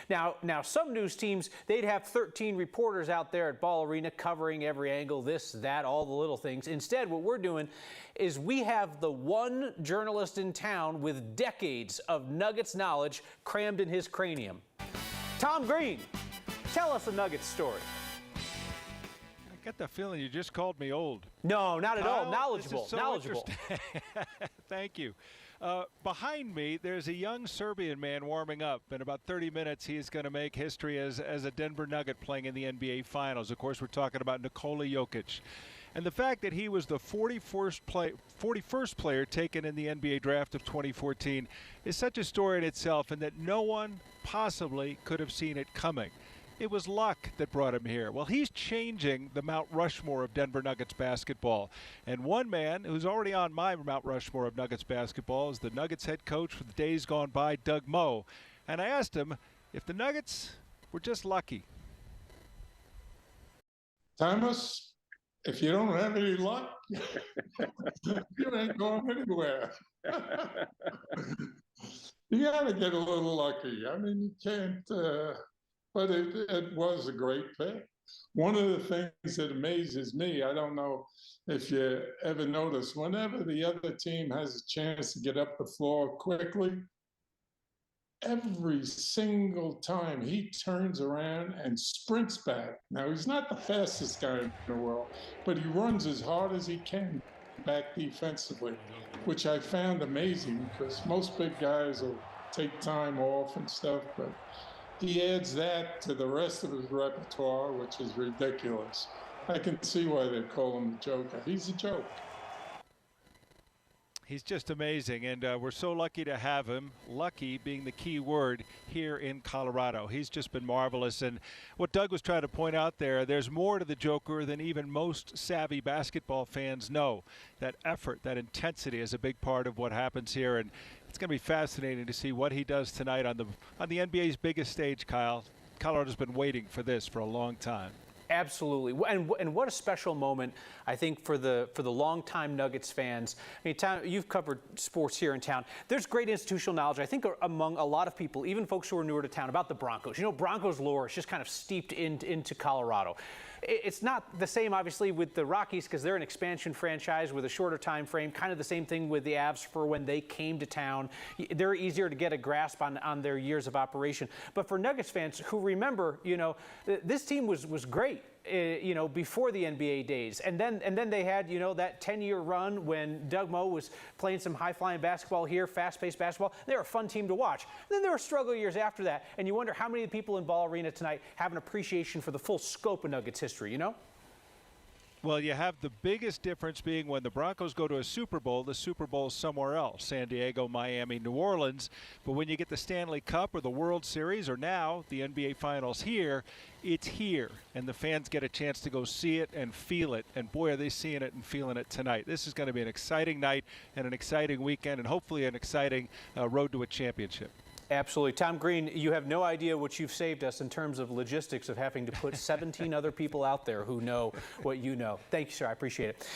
Now some news teams, they'd have 13 reporters out there at Ball Arena covering every angle, this, that, all the little things. Instead, what we're doing is we have the one journalist in town with decades of Nuggets knowledge crammed in his cranium. Tom Green, tell us a Nuggets story. I get the feeling you just called me old. No, not at all. Knowledgeable. This is so knowledgeable. Thank you. Behind me, there's a young Serbian man warming up. In about 30 minutes, he's going to make history as a Denver Nugget playing in the NBA Finals. Of course, we're talking about Nikola Jokic. And the fact that he was the 41st player taken in the NBA draft of 2014 is such a story in itself, and that no one possibly could have seen it coming. It was luck that brought him here. Well, he's changing the Mount Rushmore of Denver Nuggets basketball. And one man who's already on my Mount Rushmore of Nuggets basketball is the Nuggets head coach for the days gone by, Doug Moe. And I asked him if the Nuggets were just lucky. Thomas, if you don't have any luck, you ain't going anywhere. You got to get a little lucky. I mean, you can't, but it was a great pick. One of the things that amazes me, I don't know if you ever notice, whenever the other team has a chance to get up the floor quickly, every single time he turns around and sprints back. Now, he's not the fastest guy in the world, but he runs as hard as he can back defensively, which I found amazing because most big guys will take time off and stuff, but he adds that to the rest of his repertoire, which is ridiculous. I can see why they call him the Joker. He's a joke. He's just amazing, and we're so lucky to have him, lucky being the key word, here in Colorado. He's just been marvelous, and what Doug was trying to point out there's more to the Joker than even most savvy basketball fans know. That effort, that intensity is a big part of what happens here, and it's going to be fascinating to see what he does tonight on the NBA's biggest stage, Kyle. Colorado's been waiting for this for a long time. Absolutely, and what a special moment, I think, for the longtime Nuggets fans. I mean, Tom, you've covered sports here in town. There's great institutional knowledge, I think, among a lot of people, even folks who are newer to town, about the Broncos. You know, Broncos lore is just kind of steeped into Colorado. It's not the same, obviously, with the Rockies because they're an expansion franchise with a shorter time frame. Kind of the same thing with the Avs for when they came to town. They're easier to get a grasp on their years of operation. But for Nuggets fans who remember, you know, this team was great. You know, before the NBA days, and then they had, you know, that 10-year run when Doug Moe was playing some high-flying basketball here, fast-paced basketball. They were a fun team to watch. And then there were struggle years after that, and you wonder how many people in Ball Arena tonight have an appreciation for the full scope of Nuggets history. You know. Well, you have the biggest difference being when the Broncos go to a Super Bowl, the Super Bowl is somewhere else, San Diego, Miami, New Orleans. But when you get the Stanley Cup or the World Series or now the NBA Finals here, it's here. And the fans get a chance to go see it and feel it. And boy, are they seeing it and feeling it tonight. This is going to be an exciting night and an exciting weekend and hopefully an exciting road to a championship. Absolutely. Tom Green, you have no idea what you've saved us in terms of logistics of having to put 17 other people out there who know what you know. Thank you, sir. I appreciate it.